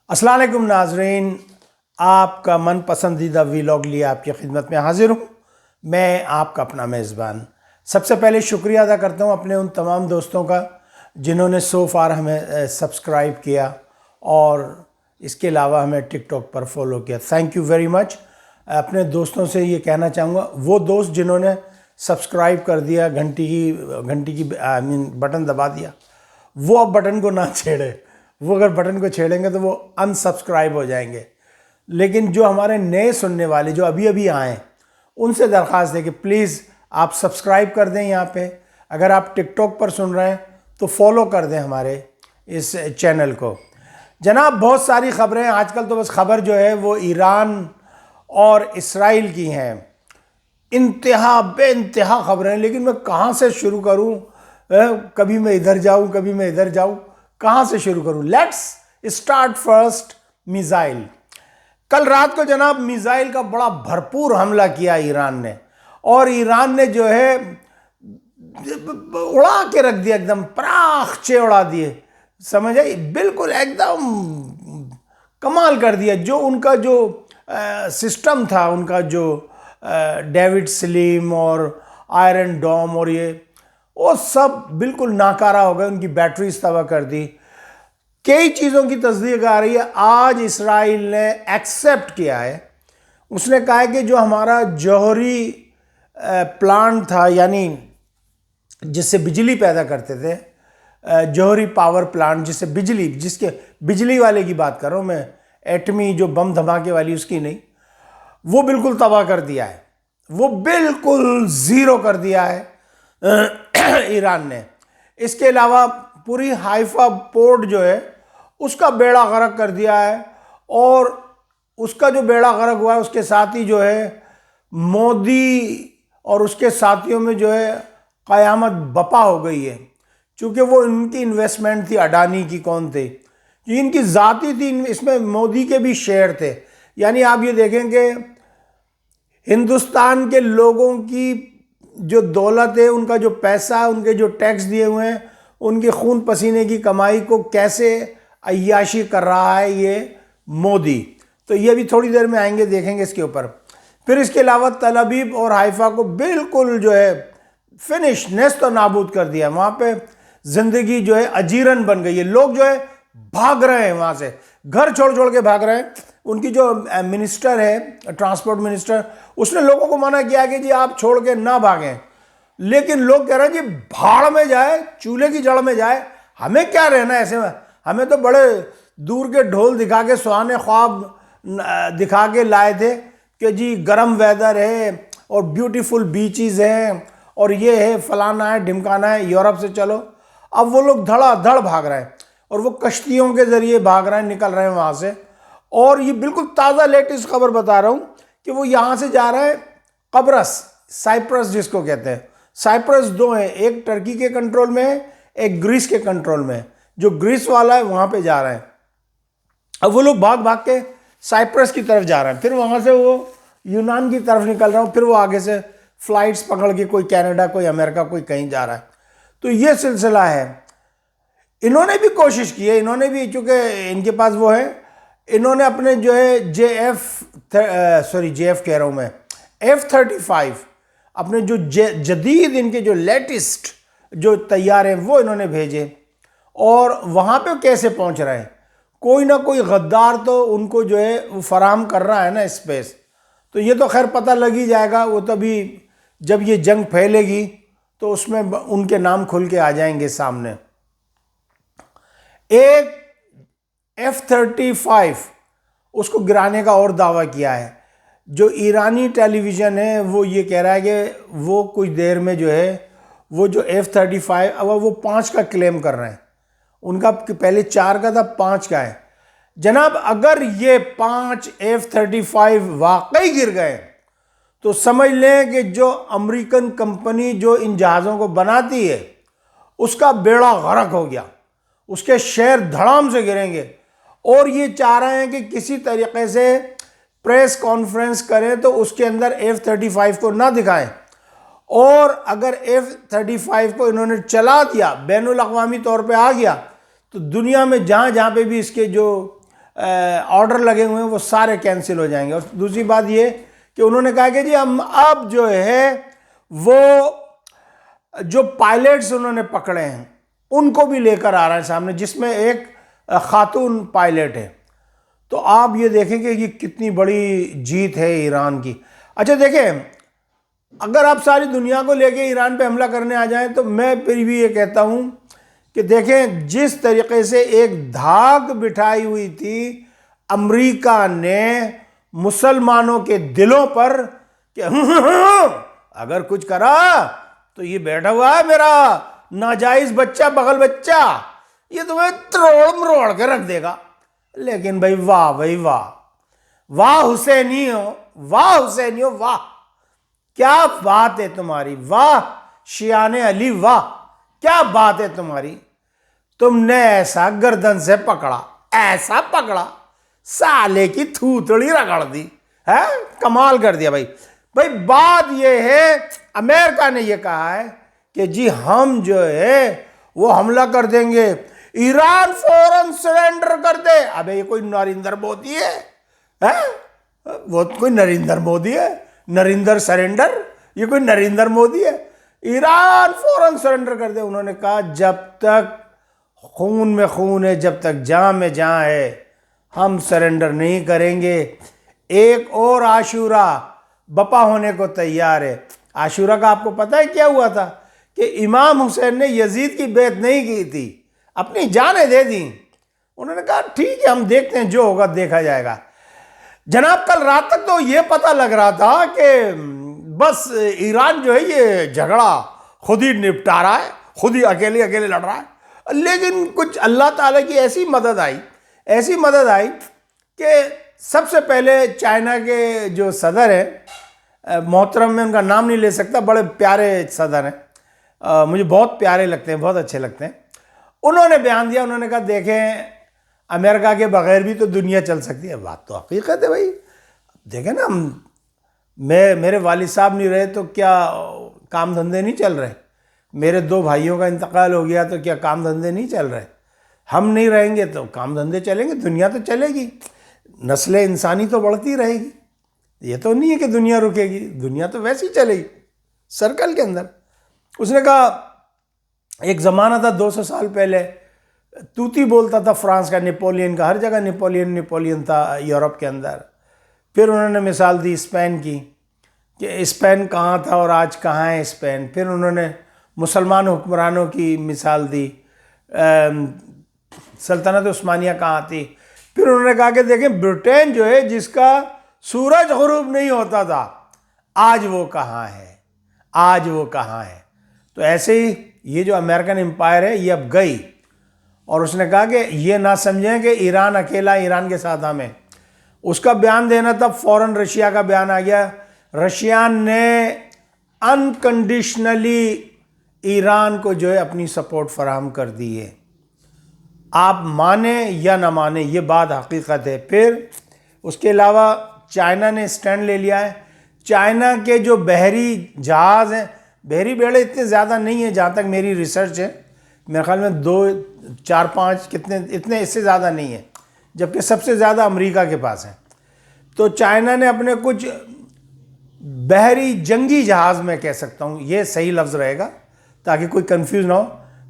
السلام علیکم ناظرین، آپ کا من پسندیدہ ویلاگ لیے آپ کی خدمت میں حاضر ہوں۔ میں آپ کا اپنا میزبان سب سے پہلے شکریہ ادا کرتا ہوں اپنے ان تمام دوستوں کا جنہوں نے سو فار ہمیں سبسکرائب کیا اور اس کے علاوہ ہمیں ٹک ٹاک پر فالو کیا۔ Thank you very much. اپنے دوستوں سے یہ کہنا چاہوں گا، وہ دوست جنہوں نے سبسکرائب کر دیا، گھنٹی کی بٹن دبا دیا، وہ اب بٹن کو نہ چھیڑے۔ وہ اگر بٹن کو چھیڑیں گے تو وہ ان سبسکرائب ہو جائیں گے۔ لیکن جو ہمارے نئے سننے والے جو ابھی آئیں، ان سے درخواست ہے کہ پلیز آپ سبسکرائب کر دیں۔ یہاں پہ اگر آپ ٹک ٹاک پر سن رہے ہیں تو فالو کر دیں ہمارے اس چینل کو۔ جناب، بہت ساری خبریں آج کل، تو بس خبر جو ہے وہ ایران اور اسرائیل کی ہیں، بے انتہا خبریں، لیکن میں کہاں سے شروع کروں؟ کبھی میں ادھر جاؤں، کبھی میں ادھر جاؤں، کہاں سے شروع کروں؟ Let's start first missile. کل رات کو جناب میزائل کا بڑا بھرپور حملہ کیا ایران نے، اور ایران نے جو ہے اڑا کے رکھ دیا، ایک دم پراخچے اڑا دیے، سمجھ آئی؟ بالکل ایک دم کمال کر دیا۔ جو ان کا جو سسٹم تھا، ان کا جو ڈیوڈ سلیم اور آئرن ڈوم اور وہ سب بالکل ناکارہ ہو گئے، ان کی بیٹریز تباہ کر دی۔ کئی چیزوں کی تصدیق آ رہی ہے۔ آج اسرائیل نے ایکسیپٹ کیا ہے، اس نے کہا ہے کہ جو ہمارا جوہری پلانٹ تھا، یعنی جس سے بجلی پیدا کرتے تھے، جوہری پاور پلانٹ، جس کے بجلی والے کی بات کر رہا ہوں میں، ایٹمی جو بم دھماکے والی اس کی نہیں، وہ بالکل تباہ کر دیا ہے، وہ بالکل زیرو کر دیا ہے ایران نے۔ اس کے علاوہ پوری حائفہ پورٹ جو ہے اس کا بیڑا غرق کر دیا ہے، اور اس کا جو بیڑا غرق ہوا ہے اس کے ساتھ ہی جو ہے مودی اور اس کے ساتھیوں میں جو ہے قیامت بپا ہو گئی ہے، چونکہ وہ ان کی انویسٹمنٹ تھی، اڈانی کی کون تھے، ان کی ذاتی تھی، اس میں مودی کے بھی شیئر تھے۔ یعنی آپ یہ دیکھیں کہ ہندوستان کے لوگوں کی جو دولت ہے، ان کا جو پیسہ، ان کے جو ٹیکس دیے ہوئے ہیں، ان کے خون پسینے کی کمائی کو کیسے عیاشی کر رہا ہے یہ مودی۔ تو یہ بھی تھوڑی دیر میں آئیں گے، دیکھیں گے اس کے اوپر۔ پھر اس کے علاوہ تل ابیب اور حائفہ کو بالکل جو ہے فنش، نیست و نابود کر دیا۔ وہاں پہ زندگی جو ہے اجیرن بن گئی ہے، لوگ جو ہے بھاگ رہے ہیں، وہاں سے گھر چھوڑ کے بھاگ رہے ہیں۔ ان کی جو منسٹر ہے، ٹرانسپورٹ منسٹر، اس نے لوگوں کو منع کیا کہ جی آپ چھوڑ کے نہ بھاگیں، لیکن لوگ کہہ رہے ہیں جی بھاڑ میں جائے، چولہے کی جڑ میں جائے، ہمیں کیا رہنا ہے ایسے میں؟ ہمیں تو بڑے دور کے ڈھول دکھا کے، سہانے خواب دکھا کے لائے تھے کہ جی گرم ویدر ہے اور بیوٹیفل بیچز ہیں اور یہ ہے، فلانا ہے، ڈھمکانا ہے، یورپ سے چلو۔ اب وہ لوگ دھڑا دھڑ بھاگ رہے ہیں، اور وہ کشتیوں کے ذریعے بھاگ رہے ہیں، نکل رہے ہیں وہاں سے۔ اور یہ بالکل تازہ لیٹسٹ خبر بتا رہا ہوں کہ وہ یہاں سے جا رہے ہیں قبرص، سائپرس جس کو کہتے ہیں۔ سائپرس دو ہیں، ایک ٹرکی کے کنٹرول میں ہے، ایک گریس کے کنٹرول میں ہے۔ جو گریس والا ہے وہاں پہ جا رہے ہیں۔ اب وہ لوگ بھاگ کے سائپرس کی طرف جا رہے ہیں، پھر وہاں سے وہ یونان کی طرف نکل رہے ہیں، پھر وہ آگے سے فلائٹس پکڑ کے کوئی کینیڈا، کوئی امریکہ، کوئی کہیں جا رہا ہے۔ تو یہ سلسلہ ہے۔ انہوں نے بھی کوشش کی ہے، انہوں نے بھی، چونکہ ان کے پاس وہ ہے، انہوں نے اپنے جو ہے F-35 اپنے جو جدید، ان کے جو لیٹسٹ جو طیارے ہیں وہ انہوں نے بھیجے، اور وہاں پہ کیسے پہنچ رہے ہیں؟ کوئی نہ کوئی غدار تو ان کو جو ہے وہ فراہم کر رہا ہے نا اسپیس۔ تو یہ تو خیر پتہ لگ ہی جائے گا، وہ تبھی جب یہ جنگ پھیلے گی تو اس میں ان کے نام کھل کے آ جائیں گے سامنے۔ ایک F-35 اس کو گرانے کا اور دعویٰ کیا ہے۔ جو ایرانی ٹیلی ویژن ہے وہ یہ کہہ رہا ہے کہ وہ کچھ دیر میں جو ہے وہ جو F-35 اب وہ 5 کا کلیم کر رہے ہیں، ان کا پہلے 4 کا تھا، 5 کا ہے۔ جناب اگر یہ 5 F-35 واقعی گر گئے تو سمجھ لیں کہ جو امریکن کمپنی جو ان جہازوں کو بناتی ہے اس کا بیڑا غرق ہو گیا، اس کے شیئر دھڑام سے گریں گے۔ اور یہ چاہ رہے ہیں کہ کسی طریقے سے پریس کانفرنس کریں تو اس کے اندر F-35 کو نہ دکھائیں، اور اگر F-35 کو انہوں نے چلا دیا، بین الاقوامی طور پہ آ گیا، تو دنیا میں جہاں پہ بھی اس کے جو آرڈر لگے ہوئے ہیں وہ سارے کینسل ہو جائیں گے. اور دوسری بات یہ کہ انہوں نے کہا کہ جی ہم اب جو ہے وہ جو پائلٹس انہوں نے پکڑے ہیں ان کو بھی لے کر آ رہا ہے سامنے، جس میں ایک خاتون پائلٹ ہے. تو آپ یہ دیکھیں کہ یہ کتنی بڑی جیت ہے ایران کی. اچھا دیکھیں، اگر آپ ساری دنیا کو لے کے ایران پہ حملہ کرنے آ جائیں تو میں پھر بھی یہ کہتا ہوں کہ دیکھیں جس طریقے سے ایک دھاک بٹھائی ہوئی تھی امریکہ نے مسلمانوں کے دلوں پر کہ اگر کچھ کرا تو یہ بیٹھا ہوا ہے میرا ناجائز بچہ، بغل بچہ، یہ تمہیں تروڑ مروڑ کے رکھ دے گا. لیکن بھائی واہ بھائی واہ، واہ حسینیوں، واہ حسینیوں، واہ کیا بات ہے تمہاری، واہ شیعان علی، واہ کیا بات ہے تمہاری. تم نے ایسا گردن سے پکڑا، ایسا پکڑا، سالے کی تھوتڑی رگڑ دی ہے، کمال کر دیا. بھائی بات یہ ہے امریکہ نے یہ کہا ہے کہ جی ہم جو ہے وہ حملہ کر دیں گے، ایران فوراً سرنڈر کر دے. ابے یہ کوئی نریندر مودی ہے؟ وہ کوئی نریندر مودی ہے؟ نریندر سرنڈر؟ یہ کوئی نریندر مودی ہے؟ ایران فوراً سرنڈر کر دے. انہوں نے کہا جب تک خون میں خون ہے، جب تک جاں میں جاں ہے، ہم سرنڈر نہیں کریں گے. ایک اور عاشورہ بپا ہونے کو تیار ہے. عاشورہ کا آپ کو پتہ ہے کیا ہوا تھا؟ کہ امام حسین نے یزید کی بیعت نہیں کی تھی، اپنی جانیں دے دیں. انہوں نے کہا ٹھیک ہے ہم دیکھتے ہیں، جو ہوگا دیکھا جائے گا. جناب کل رات تک تو یہ پتہ لگ رہا تھا کہ بس ایران جو ہے یہ جھگڑا خود ہی نپٹا رہا ہے، خود ہی اکیلے لڑ رہا ہے. لیکن کچھ اللہ تعالیٰ کی ایسی مدد آئی کہ سب سے پہلے چائنا کے جو صدر ہیں، محترم میں ان کا نام نہیں لے سکتا، بڑے پیارے صدر ہیں، مجھے بہت پیارے لگتے ہیں، بہت اچھے لگتے ہیں. انہوں نے بیان دیا، انہوں نے کہا دیکھیں امریکہ کے بغیر بھی تو دنیا چل سکتی ہے. بات تو حقیقت ہے بھائی. دیکھیں نا، میرے والد صاحب نہیں رہے تو کیا کام دھندے نہیں چل رہے؟ میرے 2 بھائیوں کا انتقال ہو گیا تو کیا کام دھندے نہیں چل رہے؟ ہم نہیں رہیں گے تو کام دھندے چلیں گے، دنیا تو چلے گی، نسل انسانی تو بڑھتی رہے گی. یہ تو نہیں ہے کہ دنیا رکے گی، دنیا تو ویسے ہی چلے گی سرکل کے اندر. اس نے کہا ایک زمانہ تھا 200 سال پہلے، توتی بولتا تھا فرانس کا، نیپولین کا، ہر جگہ نیپولین تھا یورپ کے اندر. پھر انہوں نے مثال دی اسپین کی کہ اسپین کہاں تھا اور آج کہاں ہے اسپین. پھر انہوں نے مسلمان حکمرانوں کی مثال دی، سلطنت عثمانیہ کہاں تھی. پھر انہوں نے کہا کہ دیکھیں برٹین جو ہے جس کا سورج غروب نہیں ہوتا تھا، آج وہ کہاں ہے، آج وہ کہاں ہے. تو ایسے ہی یہ جو امریکن امپائر ہے یہ اب گئی. اور اس نے کہا کہ یہ نہ سمجھیں کہ ایران اکیلا، ایران کے ساتھ ہمیں. اس کا بیان دینا تھا، فوراً رشیا کا بیان آ گیا. رشیان نے انکنڈیشنلی ایران کو جو ہے اپنی سپورٹ فراہم کر دی ہے. آپ مانیں یا نہ مانیں یہ بات حقیقت ہے. پھر اس کے علاوہ چائنا نے اسٹینڈ لے لیا ہے. چائنا کے جو بحری جہاز ہیں، بحری بیڑے اتنے زیادہ نہیں ہیں جہاں تک میری ریسرچ ہے، میرے خیال میں 2 4 5 اتنے اس سے زیادہ نہیں ہیں، جبکہ سب سے زیادہ امریکہ کے پاس ہیں. تو چائنا نے اپنے کچھ بحری جنگی جہاز، میں کہہ سکتا ہوں یہ صحیح لفظ رہے گا تاکہ کوئی کنفیوز نہ ہو،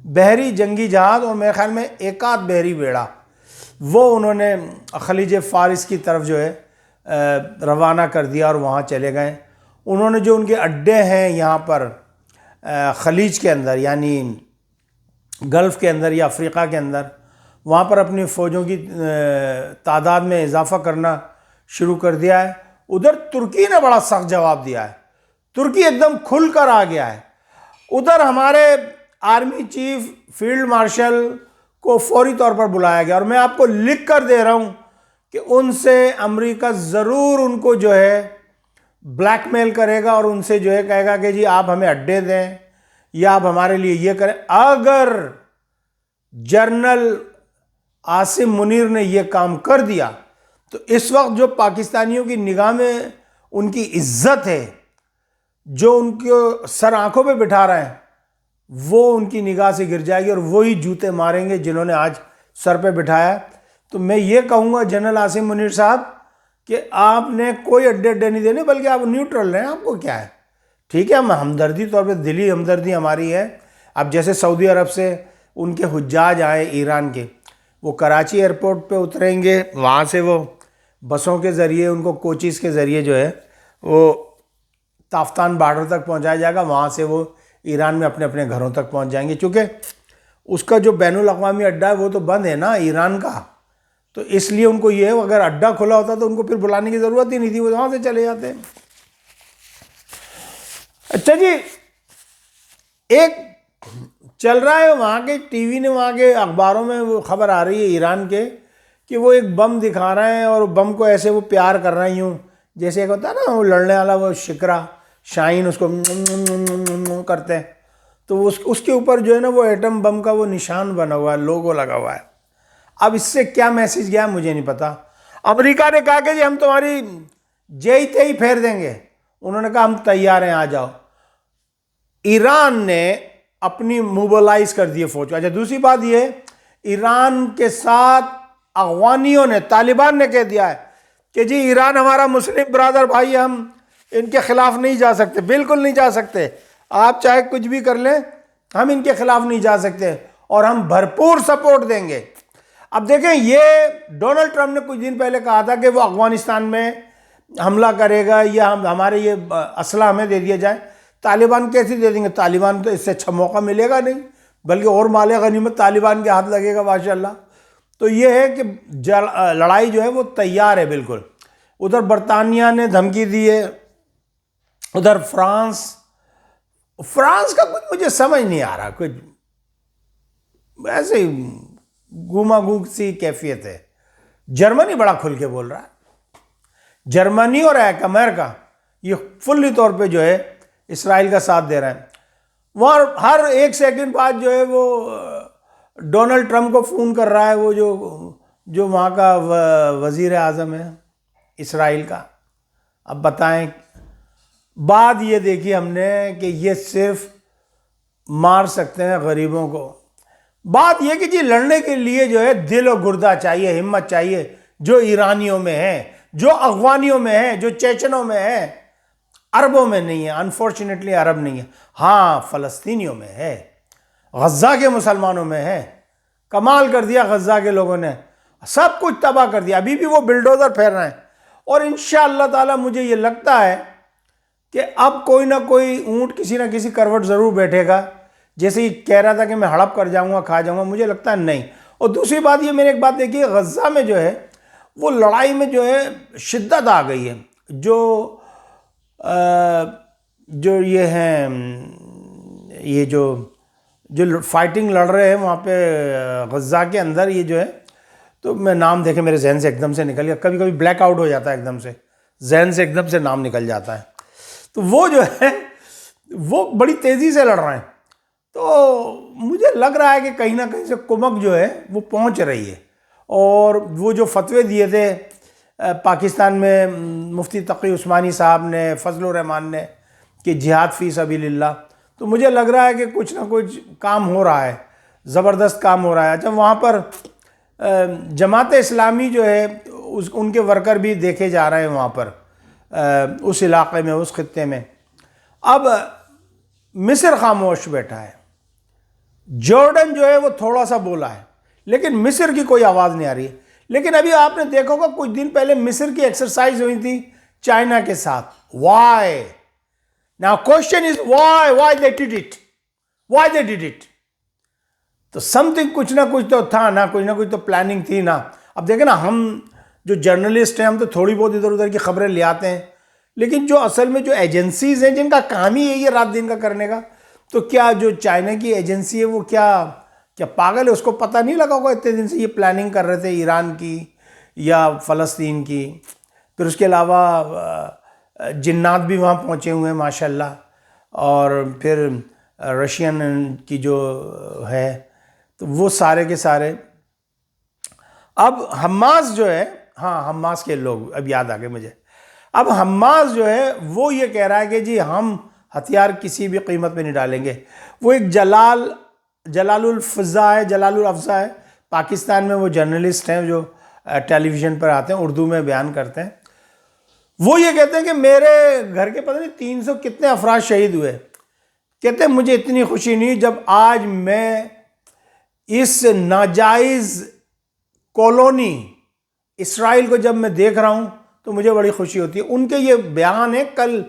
بحری جنگی جہاز اور میرے خیال میں ایک آدھ بحری بیڑا، وہ انہوں نے خلیج فارس کی طرف جو ہے روانہ کر دیا اور وہاں چلے گئے. انہوں نے جو ان کے اڈے ہیں یہاں پر خلیج کے اندر، یعنی گلف کے اندر یا افریقہ کے اندر، وہاں پر اپنی فوجوں کی تعداد میں اضافہ کرنا شروع کر دیا ہے. ادھر ترکی نے بڑا سخت جواب دیا ہے، ترکی ایک دم کھل کر آ گیا ہے. ادھر ہمارے آرمی چیف فیلڈ مارشل کو فوری طور پر بلایا گیا، اور میں آپ کو لکھ کر دے رہا ہوں کہ ان سے امریکہ ضرور ان کو جو ہے بلیک میل کرے گا اور ان سے جو ہے کہے گا کہ جی آپ ہمیں اڈے دیں یا آپ ہمارے لیے یہ کریں. اگر جنرل عاصم منیر نے یہ کام کر دیا تو اس وقت جو پاکستانیوں کی نگاہ میں ان کی عزت ہے، جو ان کو سر آنکھوں پہ بٹھا رہے ہیں، وہ ان کی نگاہ سے گر جائے گی اور وہی جوتے ماریں گے جنہوں نے آج سر پہ بٹھایا. تو میں یہ کہوں گا جنرل عاصم منیر صاحب کہ آپ نے کوئی اڈے نہیں دینے، بلکہ آپ نیوٹرل رہیں، آپ کو کیا ہے. ٹھیک ہے، ہم ہمدردی طور پہ دلی ہمدردی ہماری ہے. اب جیسے سعودی عرب سے ان کے حجاج آئے ایران کے، وہ کراچی ایئرپورٹ پہ اتریں گے، وہاں سے وہ بسوں کے ذریعے ان کو کوچز کے ذریعے جو ہے وہ تافتان بارڈر تک پہنچایا جائے گا، وہاں سے وہ ایران میں اپنے اپنے گھروں تک پہنچ جائیں گے. چونکہ اس کا جو بین الاقوامی اڈا ہے وہ تو بند ہے نا ایران کا، تو اس لیے ان کو یہ ہے اگر اڈا کھلا ہوتا تو ان کو پھر بلانے کی ضرورت ہی نہیں تھی، وہ وہاں سے چلے جاتے. اچھا جی، ایک چل رہا ہے وہاں کے ٹی وی نے، وہاں کے اخباروں میں وہ خبر آ رہی ہے ایران کے کہ وہ ایک بم دکھا رہے ہیں اور بم کو ایسے وہ پیار کر رہے ہیں، یوں جیسے ایک ہوتا ہے نا وہ لڑنے والا وہ شکرا شاہین، اس کو کرتے ہیں، تو اس کے اوپر جو ہے نا وہ ایٹم بم کا وہ نشان بنا ہوا ہے، لوگو لگا ہوا ہے. اب اس سے کیا میسج گیا مجھے نہیں پتا. امریکہ نے کہا کہ جی ہم تمہاری جے ہی پھیر دیں گے، انہوں نے کہا ہم تیار ہیں، آ جاؤ. ایران نے اپنی موبلائز کر دیے فوج. اچھا دوسری بات یہ، ایران کے ساتھ افغانیوں نے، طالبان نے کہہ دیا ہے کہ جی ایران ہمارا مسلم برادر بھائی، ہم ان کے خلاف نہیں جا سکتے، بالکل نہیں جا سکتے، آپ چاہے کچھ بھی کر لیں ہم ان کے خلاف نہیں جا سکتے اور ہم بھرپور سپورٹ دیں گے. اب دیکھیں، یہ ڈونلڈ ٹرمپ نے کچھ دن پہلے کہا تھا کہ وہ افغانستان میں حملہ کرے گا یا ہمارے یہ اسلحہ ہمیں دے دیا جائے. طالبان کیسے دے دیں گے؟ طالبان تو اس سے اچھا موقع ملے گا نہیں، بلکہ اور مال غنیمت طالبان کے ہاتھ لگے گا ماشاءاللہ. تو یہ ہے کہ لڑائی جو ہے وہ تیار ہے بالکل. ادھر برطانیہ نے دھمکی دی ہے، ادھر فرانس کا کچھ مجھے سمجھ نہیں آ رہا، کچھ ایسے گوما گوگ سی کیفیت ہے. جرمنی بڑا کھل کے بول رہا ہے، جرمنی اور امریکہ یہ فلی طور پہ جو ہے اسرائیل کا ساتھ دے رہے ہیں. وہاں ہر ایک سیکنڈ بعد جو ہے وہ ڈونلڈ ٹرمپ کو فون کر رہا ہے وہ جو وہاں کا وزیر اعظم ہے اسرائیل کا. اب بتائیں، بات یہ دیکھی ہم نے کہ یہ صرف مار سکتے ہیں غریبوں کو. بات یہ کہ جی لڑنے کے لیے جو ہے دل و گردہ چاہیے، ہمت چاہیے، جو ایرانیوں میں ہے، جو افغانیوں میں ہے، جو چیچنوں میں ہے. عربوں میں نہیں ہے، انفارچونیٹلی عرب نہیں ہے. ہاں فلسطینیوں میں ہے، غزہ کے مسلمانوں میں ہے. کمال کر دیا غزہ کے لوگوں نے، سب کچھ تباہ کر دیا. ابھی بھی وہ بلڈوزر پھیر رہے ہیں. اور انشاءاللہ تعالی مجھے یہ لگتا ہے کہ اب کوئی نہ کوئی اونٹ کسی نہ کسی کروٹ ضرور بیٹھے گا. جیسے یہ کہہ رہا تھا کہ میں ہڑپ کر جاؤں گا، کھا جاؤں گا، مجھے لگتا ہے نہیں. اور دوسری بات یہ، میں نے ایک بات دیکھی ہے، غزہ میں جو ہے وہ لڑائی میں جو ہے شدت آ گئی ہے. جو یہ ہیں، یہ جو فائٹنگ لڑ رہے ہیں وہاں پہ غزہ کے اندر، یہ جو ہے، تو میں نام دیکھیں میرے ذہن سے ایک دم سے نکل گیا، کبھی کبھی بلیک آؤٹ ہو جاتا ہے، ایک دم سے ذہن سے ایک دم سے نام نکل جاتا ہے. تو وہ جو ہے وہ بڑی تیزی سے لڑ رہے ہیں. تو مجھے لگ رہا ہے کہ کہیں نہ کہیں سے کمک جو ہے وہ پہنچ رہی ہے. اور وہ جو فتوے دیے تھے پاکستان میں مفتی تقی عثمانی صاحب نے، فضل الرحمان نے، کہ جہاد فی سبیل اللہ، تو مجھے لگ رہا ہے کہ کچھ نہ کچھ کام ہو رہا ہے، زبردست کام ہو رہا ہے. اچھا وہاں پر جماعت اسلامی جو ہے ان کے ورکر بھی دیکھے جا رہے ہیں وہاں پر اس علاقے میں، اس خطے میں. اب مصر خاموش بیٹھا ہے، جارڈن جو ہے وہ تھوڑا سا بولا ہے، لیکن مصر کی کوئی آواز نہیں آ رہی ہے. لیکن ابھی آپ نے دیکھا ہوگا کچھ دن پہلے مصر کی ایکسرسائز ہوئی تھی چائنا کے ساتھ. Why? Now question is why they did it? Why they did it? تو سم تھنگ، کچھ نہ کچھ تو تھا نا، کچھ نہ کچھ تو پلاننگ تھی نا. اب دیکھیں نا، ہم جو جرنلسٹ ہیں ہم تو تھوڑی بہت ادھر ادھر کی خبریں لے آتے ہیں، لیکن جو اصل میں جو ایجنسیز ہیں جن کا کام ہی یہی ہے رات دن کا کرنے کا، تو کیا جو چائنا کی ایجنسی ہے وہ کیا پاگل ہے؟ اس کو پتہ نہیں لگا ہوگا اتنے دن سے یہ پلاننگ کر رہے تھے ایران کی یا فلسطین کی. پھر اس کے علاوہ جنات بھی وہاں پہنچے ہوئے ہیں ماشاءاللہ. اور پھر رشین کی جو ہے، تو وہ سارے کے سارے. اب حماس جو ہے، ہاں حماس کے لوگ اب یاد آ گئے مجھے. اب حماس جو ہے وہ یہ کہہ رہا ہے کہ جی ہم ہتھیار کسی بھی قیمت پہ نہیں ڈالیں گے. وہ ایک جلال الفضا ہے، پاکستان میں وہ جرنلسٹ ہیں جو ٹیلی ویژن پر آتے ہیں، اردو میں بیان کرتے ہیں. وہ یہ کہتے ہیں کہ میرے گھر کے پتہ نہیں 300 کتنے افراد شہید ہوئے. کہتے ہیں مجھے اتنی خوشی نہیں جب آج میں اس ناجائز کالونی اسرائیل کو جب میں دیکھ رہا ہوں تو مجھے بڑی خوشی ہوتی ہے. ان کے یہ بیان ہے کل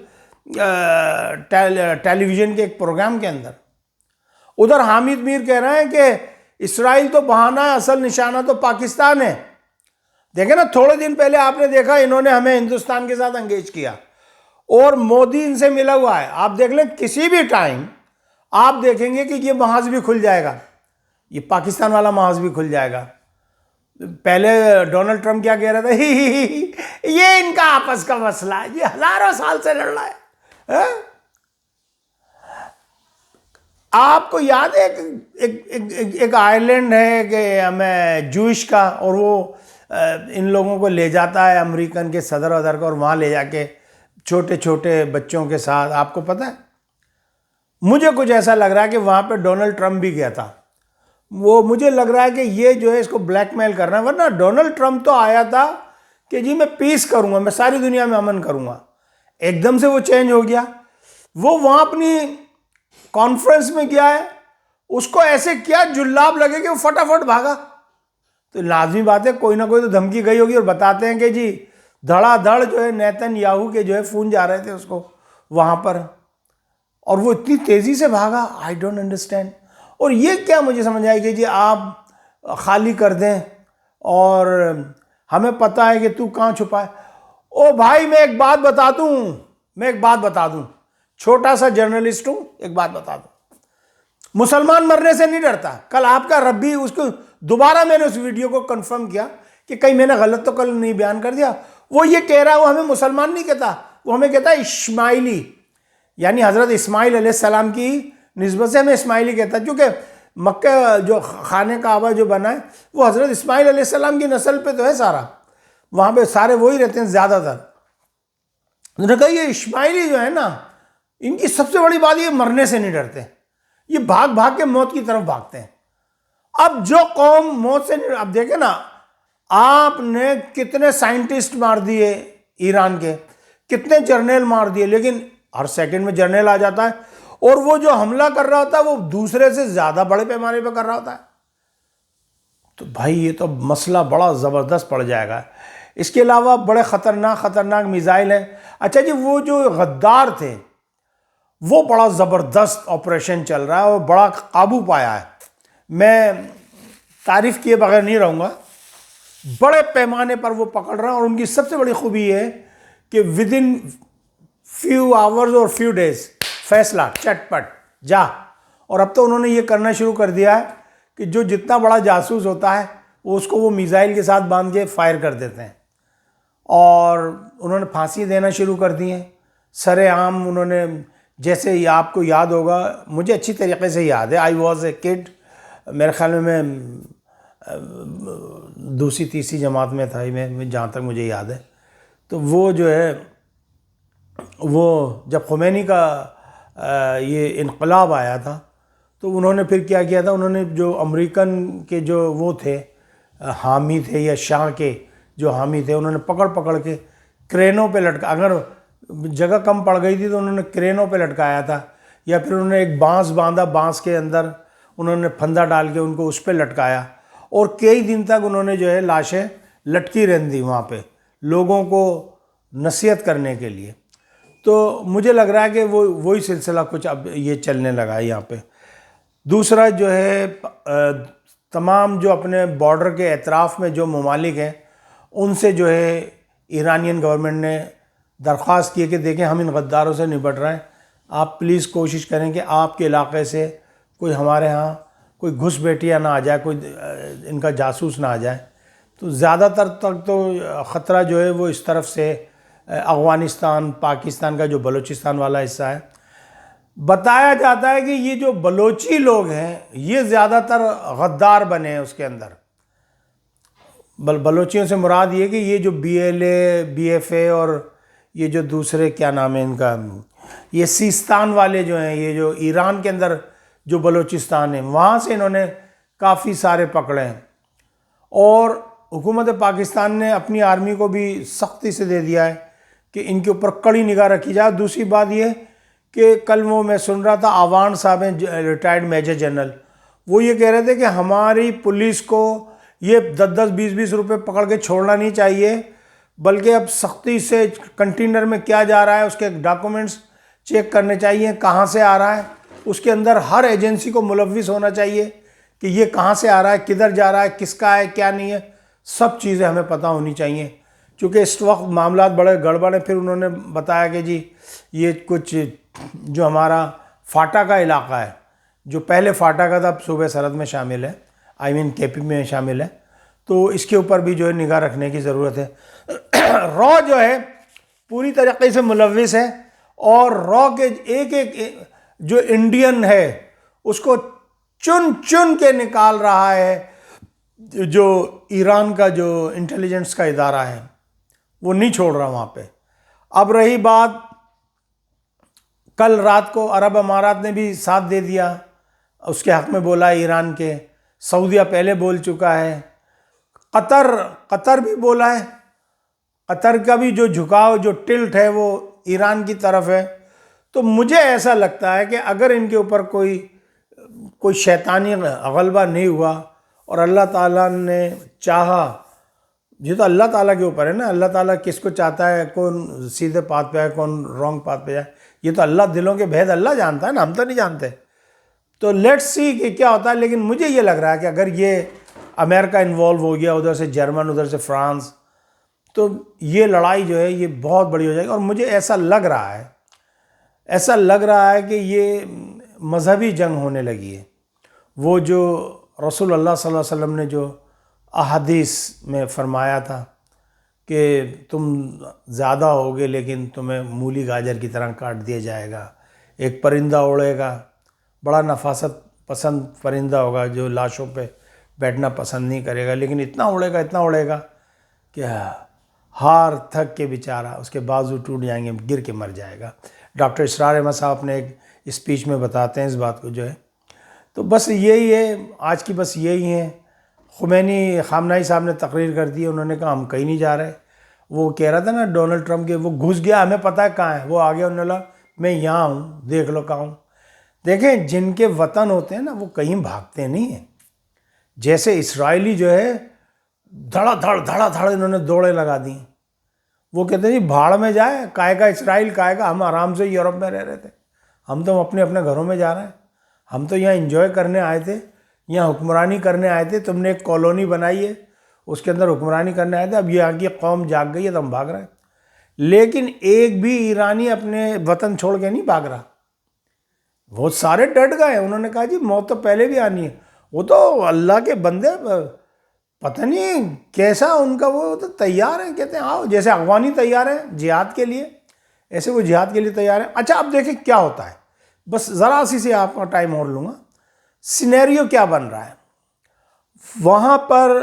ٹیلی ویژن کے ایک پروگرام کے اندر. ادھر حامد میر کہہ رہے ہیں کہ اسرائیل تو بہانہ ہے، اصل نشانہ تو پاکستان ہے. دیکھیں نا، تھوڑے دن پہلے آپ نے دیکھا انہوں نے ہمیں ہندوستان کے ساتھ انگیج کیا اور مودی ان سے ملا ہوا ہے. آپ دیکھ لیں کسی بھی ٹائم آپ دیکھیں گے کہ یہ محاذ بھی کھل جائے گا، یہ پاکستان والا محاذ بھی کھل جائے گا. پہلے ڈونلڈ ٹرمپ کیا کہہ رہا تھا، یہ ان کا آپس کا مسئلہ ہے، یہ ہزاروں سال سے لڑ رہا ہے. آپ کو یاد ہے ایک آئرلینڈ ہے کہ ہمیں جوئش کا، اور وہ ان لوگوں کو لے جاتا ہے امریکن کے صدر ودر کو، اور وہاں لے جا کے چھوٹے چھوٹے بچوں کے ساتھ. آپ کو پتہ ہے مجھے کچھ ایسا لگ رہا ہے کہ وہاں پہ ڈونلڈ ٹرمپ بھی گیا تھا. وہ مجھے لگ رہا ہے کہ یہ جو ہے اس کو بلیک میل کرنا ہے. ورنہ ڈونلڈ ٹرمپ تو آیا تھا کہ جی میں پیس کروں گا، میں ساری دنیا میں امن کروں گا. ایک دم سے وہ چینج ہو گیا. وہ وہاں اپنی کانفرنس میں گیا ہے، اس کو ایسے کیا جلاب لگے کہ وہ فٹافٹ بھاگا. تو لازمی بات ہے کوئی نہ کوئی تو دھمکی گئی ہوگی، اور بتاتے ہیں کہ جی دھڑا دھڑ جو ہے نیتن یاہو کے جو ہے فون جا رہے تھے اس کو وہاں پر، اور وہ اتنی تیزی سے بھاگا. I don't understand. اور یہ کیا مجھے سمجھ آئی کہ جی آپ خالی کر دیں اور ہمیں پتہ ہے کہ تو کہاں چھپا ہے. او بھائی میں ایک بات بتا دوں، چھوٹا سا جرنلسٹ ہوں، ایک بات بتا دوں. مسلمان مرنے سے نہیں ڈرتا. کل آپ کا ربی، اس کو دوبارہ میں نے اس ویڈیو کو کنفرم کیا کہ کہیں میں نے غلط تو کل نہیں بیان کر دیا. وہ یہ کہہ رہا ہے وہ ہمیں مسلمان نہیں کہتا، وہ ہمیں کہتا ہے اسماعیلی، یعنی حضرت اسماعیل علیہ السلام کی نسبت سے ہمیں اسماعیلی کہتا ہے، کیونکہ مکہ جو خانہ کعبہ جو بنا ہے وہ حضرت اسماعیل علیہ السلام کی نسل پہ تو ہے سارا، وہاں پہ سارے وہی رہتے ہیں زیادہ تر. انہوں نے کہا یہ اسماعیلی جو ہے نا، ان کی سب سے بڑی بات یہ مرنے سے نہیں ڈرتے، یہ بھاگ بھاگ کے موت کی طرف بھاگتے ہیں. اب جو قوم موت سے نہیں، اب دیکھیں نا آپ نے کتنے سائنٹسٹ مار دیے ایران کے، کتنے جرنیل مار دیے، لیکن ہر سیکنڈ میں جرنیل آ جاتا ہے اور وہ جو حملہ کر رہا ہوتا ہے وہ دوسرے سے زیادہ بڑے پیمانے پہ کر رہا ہوتا ہے. تو بھائی یہ تو مسئلہ بڑا زبردست پڑ جائے گا. اس کے علاوہ بڑے خطرناک میزائل ہیں. اچھا جی، وہ جو غدار تھے وہ بڑا زبردست آپریشن چل رہا ہے اور بڑا قابو پایا ہے. میں تعریف کیے بغیر نہیں رہوں گا، بڑے پیمانے پر وہ پکڑ رہا ہے. اور ان کی سب سے بڑی خوبی یہ ہے کہ ود ان فیو آورز اور فیو ڈیز فیصلہ چٹ پٹ جا. اور اب تو انہوں نے یہ کرنا شروع کر دیا ہے کہ جو جتنا بڑا جاسوس ہوتا ہے وہ اس کو وہ میزائل کے ساتھ باندھ کے فائر کر دیتے ہیں. اور انہوں نے پھانسی دینا شروع کر دی ہیں سر عام. انہوں نے جیسے آپ کو یاد ہوگا، مجھے اچھی طریقے سے یاد ہے، آئی واز اے کڈ، میرے خیال میں دوسری تیسری جماعت میں تھا میں جہاں تک مجھے یاد ہے. تو وہ جو ہے وہ جب خمینی کا یہ انقلاب آیا تھا تو انہوں نے پھر کیا کیا تھا، انہوں نے جو امریکن کے جو وہ تھے حامی تھے یا شاہ کے جو حامی تھے، انہوں نے پکڑ کے کرینوں پہ لٹکا، اگر جگہ کم پڑ گئی تھی تو انہوں نے کرینوں پہ لٹکایا تھا، یا پھر انہوں نے ایک بانس باندھا، بانس کے اندر انہوں نے پھندا ڈال کے ان کو اس پہ لٹکایا، اور کئی دن تک انہوں نے جو ہے لاشیں لٹکی رہتی وہاں پہ لوگوں کو نصیحت کرنے کے لیے. تو مجھے لگ رہا ہے کہ وہی سلسلہ کچھ اب یہ چلنے لگا ہے یہاں پہ. دوسرا جو ہے تمام جو اپنے بارڈر کے اطراف میں جو ممالک ہیں ان سے جو ہے ایرانین گورنمنٹ نے درخواست کی ہے کہ دیکھیں ہم ان غداروں سے نپٹ رہے ہیں، آپ پلیز کوشش کریں کہ آپ کے علاقے سے کوئی ہمارے ہاں کوئی گھس بیٹیا نہ آ جائے، کوئی ان کا جاسوس نہ آ جائے. تو زیادہ تر تک تو خطرہ جو ہے وہ اس طرف سے افغانستان، پاکستان کا جو بلوچستان والا حصہ ہے. بتایا جاتا ہے کہ یہ جو بلوچی لوگ ہیں یہ زیادہ تر غدار بنے ہیں اس کے اندر. بلوچیوں سے مراد یہ کہ یہ جو BLA BFA اور یہ جو دوسرے کیا نام ہے ان کا، یہ سیستان والے جو ہیں، یہ جو ایران کے اندر جو بلوچستان ہے وہاں سے انہوں نے کافی سارے پکڑے ہیں. اور حکومت پاکستان نے اپنی آرمی کو بھی سختی سے دے دیا ہے کہ ان کے اوپر کڑی نگاہ رکھی جائے. دوسری بات یہ کہ کل وہ میں سن رہا تھا آوان صاحب ہیں ریٹائرڈ میجر جنرل, وہ یہ کہہ رہے تھے کہ ہماری پولیس کو یہ 10-20 روپے پکڑ کے چھوڑنا نہیں چاہیے, بلکہ اب سختی سے کنٹینر میں کیا جا رہا ہے اس کے ڈاکومنٹس چیک کرنے چاہیے, کہاں سے آ رہا ہے, اس کے اندر ہر ایجنسی کو ملوث ہونا چاہیے کہ یہ کہاں سے آ رہا ہے, کدھر جا رہا ہے, کس کا ہے, کیا نہیں ہے, سب چیزیں ہمیں پتہ ہونی چاہیے. چونکہ اس وقت معاملات بڑے گڑبڑ ہیں. پھر انہوں نے بتایا کہ جی یہ کچھ جو ہمارا فاٹا کا علاقہ ہے, جو پہلے فاٹا کا تھا صوبہ سرحد میں شامل ہے, کے پی میں شامل ہے, تو اس کے اوپر بھی جو ہے نگاہ رکھنے کی ضرورت ہے. رو جو ہے پوری طریقے سے ملوث ہے, اور رو کے ایک ایک جو انڈین ہے اس کو چن چن کے نکال رہا ہے جو ایران کا جو انٹیلیجنس کا ادارہ ہے, وہ نہیں چھوڑ رہا وہاں پہ. اب رہی بات, کل رات کو عرب امارات نے بھی ساتھ دے دیا, اس کے حق میں بولا ایران کے. سعودیہ پہلے بول چکا ہے, قطر بھی بولا ہے. قطر کا بھی جو جھکاؤ, جو ٹلٹ ہے وہ ایران کی طرف ہے. تو مجھے ایسا لگتا ہے کہ اگر ان کے اوپر کوئی شیطانی غلبہ نہیں ہوا اور اللہ تعالیٰ نے چاہا, یہ تو اللہ تعالیٰ کے اوپر ہے نا, اللہ تعالیٰ کس کو چاہتا ہے, کون سیدھے پاتھ پہ ہے, کون رانگ پاتھ پہ جائے, یہ تو اللہ دلوں کے بھید اللہ جانتا ہے نا, ہم تو نہیں جانتے. تو لیٹس سی کہ کیا ہوتا ہے. لیکن مجھے یہ لگ رہا ہے کہ اگر یہ امریکہ انوالو ہو گیا, ادھر سے جرمن, ادھر سے فرانس, تو یہ لڑائی جو ہے یہ بہت بڑی ہو جائے گی. اور مجھے ایسا لگ رہا ہے کہ یہ مذہبی جنگ ہونے لگی ہے. وہ جو رسول اللہ صلی اللہ علیہ وسلم نے جو احادیث میں فرمایا تھا کہ تم زیادہ ہوگے لیکن تمہیں مولی گاجر کی طرح کاٹ دیا جائے گا. ایک پرندہ اڑے گا, بڑا نفاست پسند پرندہ ہوگا جو لاشوں پہ بیٹھنا پسند نہیں کرے گا, لیکن اتنا اڑے گا کہ ہار تھک کے بیچارہ اس کے بازو ٹوٹ جائیں گے, گر کے مر جائے گا. ڈاکٹر اسرار احمد صاحب اپنے ایک اسپیچ میں بتاتے ہیں اس بات کو جو ہے. تو بس یہی ہے آج کی, بس یہی ہے. خامنہئی صاحب نے تقریر کر دی, انہوں نے کہا ہم کہیں نہیں جا رہے. وہ کہہ رہا تھا نا ڈونلڈ ٹرمپ کے, وہ گھس گیا, ہمیں پتہ ہے کہاں ہے, وہ آگے انہوں نے کہا میں یہاں ہوں, دیکھ لو کہاں ہوں. دیکھیں جن کے وطن ہوتے ہیں نا وہ کہیں بھاگتے نہیں ہیں. جیسے اسرائیلی جو ہے دھڑا دھڑ انہوں نے دوڑیں لگا دیں. وہ کہتے ہیں جی بھاڑ میں جائے, کائے کا اسرائیل, کائے کا, ہم آرام سے یورپ میں رہ رہے تھے, ہم تو اپنے گھروں میں جا رہے ہیں, ہم تو یہاں انجوائے کرنے آئے تھے, یہاں حکمرانی کرنے آئے تھے. تم نے ایک کالونی بنائی ہے, اس کے اندر حکمرانی کرنے آئے تھے, اب یہاں کی قوم جاگ گئی ہے تو ہم بھاگ رہے ہیں. لیکن ایک بھی ایرانی اپنے وطن چھوڑ کے نہیں بھاگ رہا. بہت سارے ڈٹ گئے, انہوں نے کہا جی موت تو پہلے بھی آنی ہے. وہ تو اللہ کے بندے, پتہ نہیں کیسا ان کا, وہ تو تیار ہیں, کہتے ہیں آؤ, جیسے افغانی تیار ہیں جہاد کے لیے, ایسے وہ جہاد کے لیے تیار ہیں. اچھا اب دیکھیں کیا ہوتا ہے, بس ذرا سی سے آپ کا ٹائم اور لوں گا. سینیریو کیا بن رہا ہے وہاں پر,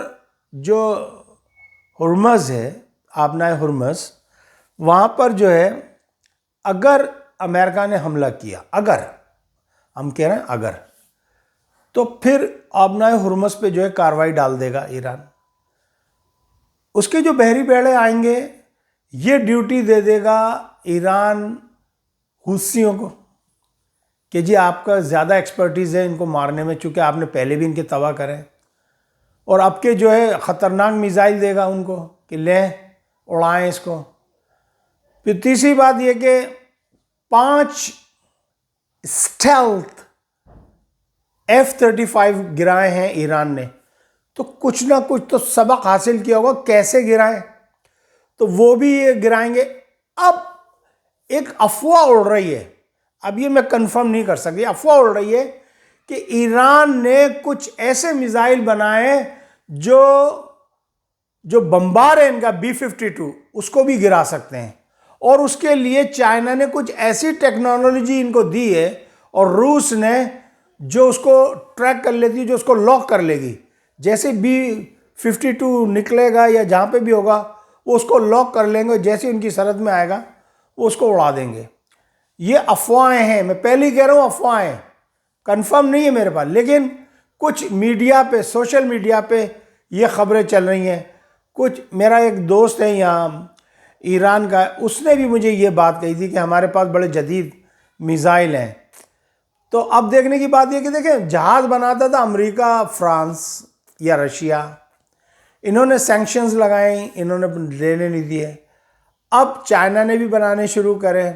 جو ہرمز ہے, آبنائے ہرمز, وہاں پر جو ہے اگر امریکہ نے حملہ کیا, اگر ہم کہہ رہے ہیں اگر, تو پھر آبنائے ہرمز پہ جو ہے کارروائی ڈال دے گا ایران. اس کے جو بحری بیڑے آئیں گے یہ ڈیوٹی دے دے گا ایران حوثیوں کو کہ جی آپ کا زیادہ ایکسپرٹیز ہے ان کو مارنے میں, چونکہ آپ نے پہلے بھی ان کے تباہ کرے, اور اب کے جو ہے خطرناک میزائل دے گا ان کو کہ لیں اڑائیں اس کو. پھر تیسری بات یہ کہ 5 اسٹیلتھ F-35 گرائے ہیں ایران نے, تو کچھ نہ کچھ تو سبق حاصل کیا ہوگا کیسے گرائیں, تو وہ بھی یہ گرائیں گے. اب ایک افواہ اڑ رہی ہے, اب یہ میں کنفرم نہیں کر سکتی, افواہ اڑ رہی ہے کہ ایران نے کچھ ایسے میزائل بنائے جو بمبار ہے ان کا B-52, اس کو بھی گرا سکتے ہیں. اور اس کے لیے چائنا نے کچھ ایسی ٹیکنالوجی ان کو دی ہے, اور روس نے جو اس کو ٹریک کر لیتی ہے, جو اس کو لاک کر لے گی. جیسے B-52 نکلے گا یا جہاں پہ بھی ہوگا وہ اس کو لاک کر لیں گے, جیسے ان کی سرحد میں آئے گا وہ اس کو اڑا دیں گے. یہ افواہیں ہیں, میں پہلے ہی کہہ رہا ہوں افواہیں, کنفرم نہیں ہے میرے پاس, لیکن کچھ میڈیا پہ, سوشل میڈیا پہ یہ خبریں چل رہی ہیں. کچھ میرا ایک دوست ہے یہاں ایران کا، اس نے بھی مجھے یہ بات کہی تھی کہ ہمارے پاس بڑے جدید میزائل ہیں. تو اب دیکھنے کی بات یہ کہ دیکھیں جہاز بناتا تھا امریکہ، فرانس یا رشیا، انہوں نے سینکشنز لگائیں، انہوں نے لینے نہیں دیے. اب چائنا نے بھی بنانے شروع کرے.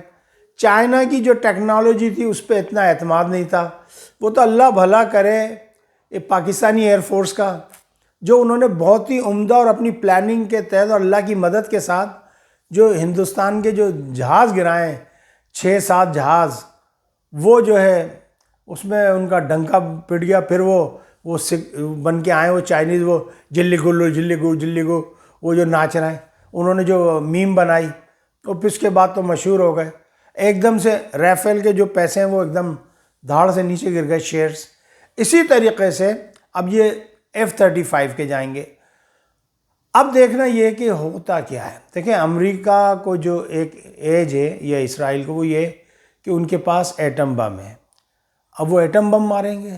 چائنا کی جو ٹیکنالوجی تھی اس پہ اتنا اعتماد نہیں تھا. وہ تو اللہ بھلا کرے یہ پاکستانی ایئر فورس کا، جو انہوں نے بہت ہی عمدہ اور اپنی پلاننگ کے تحت اور اللہ کی مدد کے ساتھ جو ہندوستان کے جو جہاز گرائے 6-7 جہاز، وہ جو ہے اس میں ان کا ڈنکا پٹ گیا. پھر وہ بن کے آئے وہ چائنیز، وہ جلی گلو جلی گو جلی گو، وہ جو ناچ رہے ہیں، انہوں نے جو میم بنائی، اور پھر اس کے بعد تو مشہور ہو گئے. ایک دم سے ریفیل کے جو پیسے ہیں وہ ایک دم دھاڑ سے نیچے گر گئے شیئرز. اسی طریقے سے اب یہ F-35 کے جائیں گے. اب دیکھنا یہ کہ ہوتا کیا ہے. دیکھیں امریکہ کو جو ایک ایج ہے یا اسرائیل کو، وہ یہ کہ ان کے پاس ایٹم بم ہے. اب وہ ایٹم بم ماریں گے.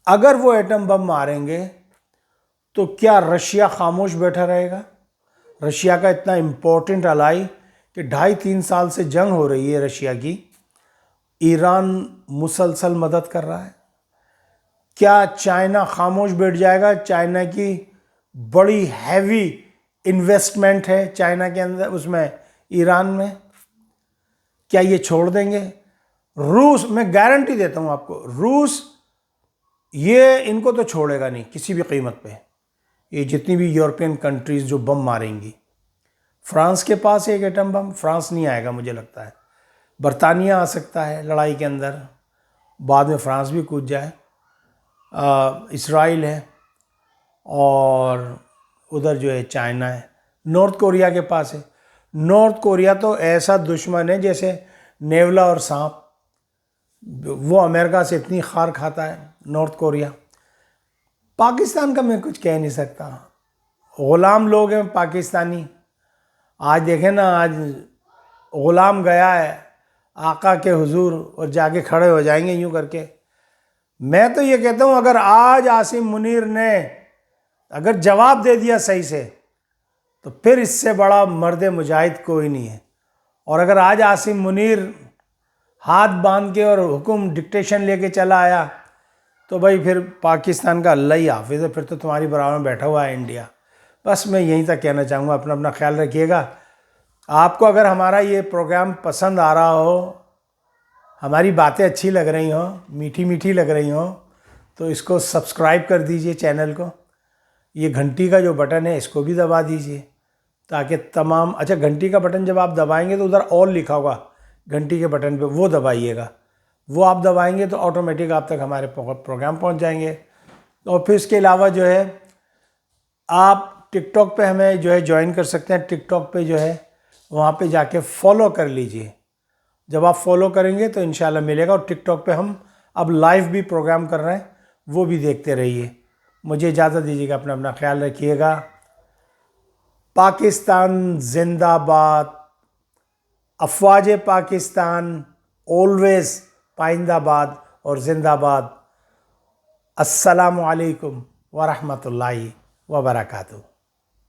اگر وہ ایٹم بم ماریں گے تو کیا رشیا خاموش بیٹھا رہے گا؟ رشیا کا اتنا امپورٹنٹ الائی کہ 2.5-3 سال سے جنگ ہو رہی ہے رشیا کی، ایران مسلسل مدد کر رہا ہے. کیا چائنا خاموش بیٹھ جائے گا؟ چائنا کی بڑی ہیوی انویسٹمنٹ ہے چائنا کے اندر، اس میں ایران میں. کیا یہ چھوڑ دیں گے؟ روس، میں گارنٹی دیتا ہوں آپ کو، روس یہ ان کو تو چھوڑے گا نہیں کسی بھی قیمت پہ. یہ جتنی بھی یورپین کنٹریز جو بم ماریں گی، فرانس کے پاس ایک ایٹم بم، فرانس نہیں آئے گا مجھے لگتا ہے. برطانیہ آ سکتا ہے لڑائی کے اندر، بعد میں فرانس بھی کود جائے. اسرائیل ہے، اور ادھر جو ہے چائنا ہے. نارتھ کوریا کے پاس ہے. نارتھ کوریا تو ایسا دشمن ہے جیسے نیولا اور سانپ. وہ امریکہ سے اتنی خار کھاتا ہے نارتھ کوریا. پاکستان کا میں کچھ کہہ نہیں سکتا، غلام لوگ ہیں پاکستانی. آج دیکھیں نا، آج غلام گیا ہے آقا کے حضور اور جا کے کھڑے ہو جائیں گے یوں کر کے. میں تو یہ کہتا ہوں اگر آج عاصم منیر نے اگر جواب دے دیا صحیح سے تو پھر اس سے بڑا مرد مجاہد کوئی نہیں ہے. اور اگر آج عاصم منیر ہاتھ باندھ کے اور حکم ڈکٹیشن لے کے چلا آیا تو بھائی پھر پاکستان کا اللہ ہی حافظ ہے، پھر تو تمہاری برابر میں بیٹھا ہوا ہے انڈیا. بس میں یہیں تک کہنا چاہوں گا. اپنا خیال رکھیے گا. آپ کو اگر ہمارا یہ پروگرام پسند آ رہا ہو، ہماری باتیں اچھی لگ رہی ہوں، میٹھی میٹھی لگ رہی ہوں، تو اس کو سبسکرائب کر دیجئے چینل کو. یہ گھنٹی کا جو بٹن ہے اس کو بھی دبا دیجئے تاکہ تمام، اچھا گھنٹی کا بٹن جب آپ دبائیں گے تو ادھر آل لکھا ہوگا گھنٹی کے بٹن پہ، وہ دبائیے گا. وہ آپ دبائیں گے تو آٹومیٹک آپ تک ہمارے پروگرام پہنچ جائیں گے. اور پھر اس کے علاوہ جو ہے آپ ٹک ٹاک پہ ہمیں جو ہے جوائن کر سکتے ہیں. ٹک ٹاک پہ جو ہے وہاں پہ جا کے فالو کر لیجئے. جب آپ فالو کریں گے تو انشاءاللہ ملے گا. اور ٹک ٹاک پہ ہم اب لائیو بھی پروگرام کر رہے ہیں، وہ بھی دیکھتے رہیے. مجھے اجازت دیجیے گا. اپنا خیال رکھیے گا. پاکستان زندہ باد. افواج پاکستان آلویز پائندہ باد اور زندہ باد. السلام علیکم ورحمۃ اللہ وبرکاتہ.